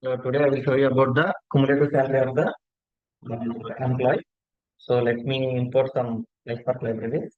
So today I will show you about the cumulative salary of the employee. So let me import some PySpark libraries.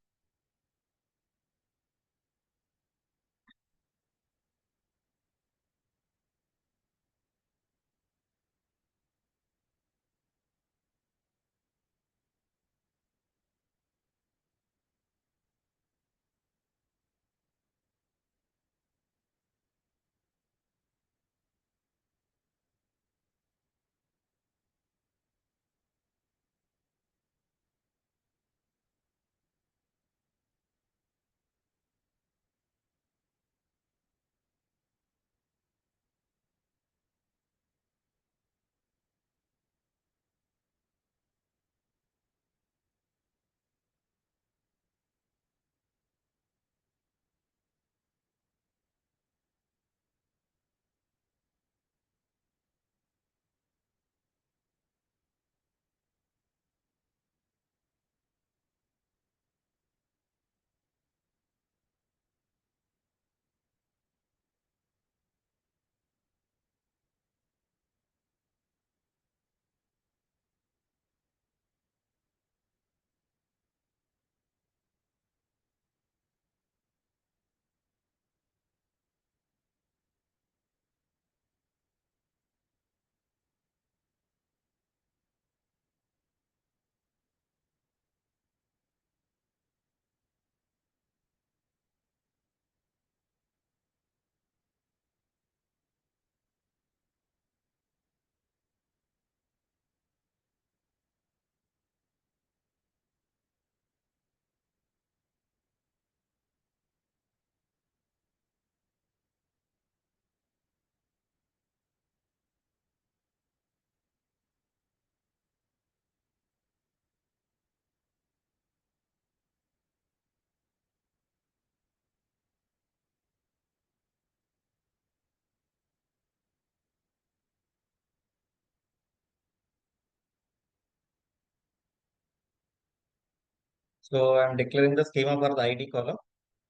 So I am declaring the schema for the ID column.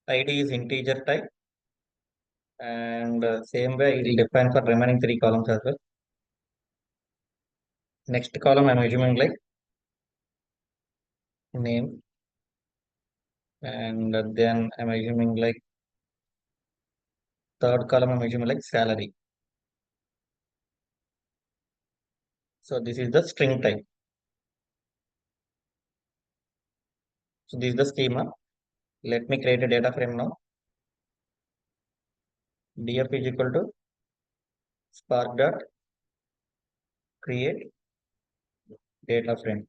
ID is integer type, and same way it will define for remaining three columns as well. Next column I am assuming like name, and then I am assuming like third column I am assuming like salary. So this is the string type. So this is the schema. Let me create a data frame now. Df is equal to spark dot create data frame.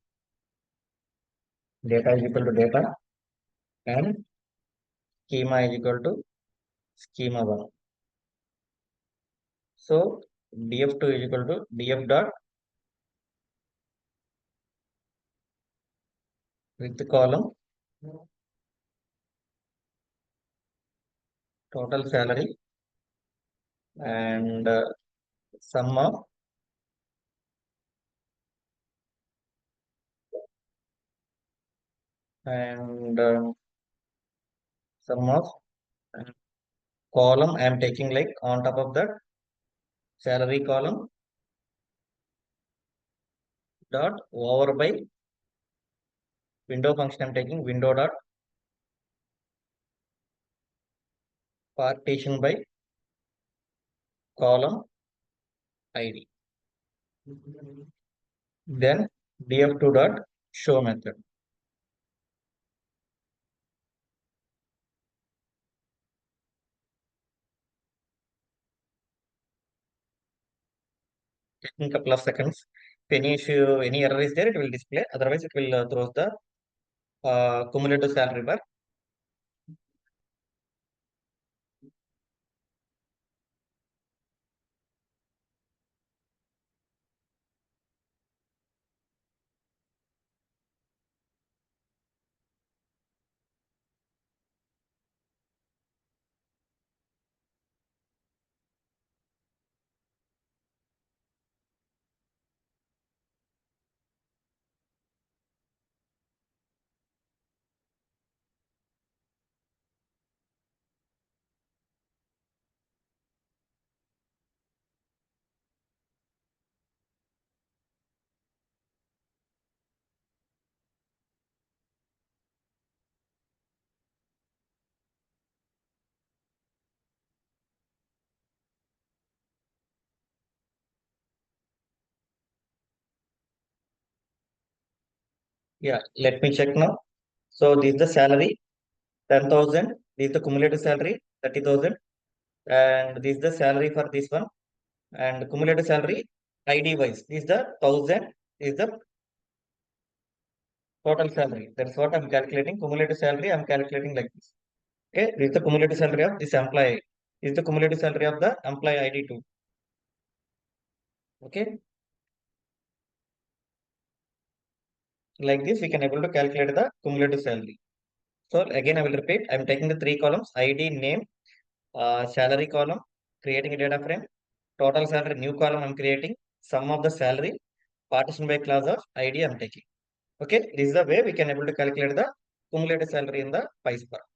Data is equal to data and schema is equal to schema 1. So df2 is equal to df dot with the column total salary and sum of and sum of and column I am taking like on top of that salary column dot over by window function I am taking window dot partition by column ID. Then df2 dot show method. In couple of seconds. If any issue, any error is there, it will display. Otherwise, it will throw the cumulative salary bar. Yeah, let me check now. So this is the salary, 10,000. This is the cumulative salary, 30,000. And this is the salary for this one. And cumulative salary, ID wise, this is the 1,000. This is the total salary. That's what I'm calculating. Cumulative salary, I'm calculating like this. Okay, this is the cumulative salary of this employee. This is the cumulative salary of the employee ID too. Okay, like this, we can able to calculate the cumulative salary. So again, I will repeat. I'm taking the three columns: ID, name, salary column, creating a data frame, total salary, new column I'm creating, sum of the salary, partition by class of ID I'm taking. Okay, this is the way we can able to calculate the cumulative salary in the PySpark.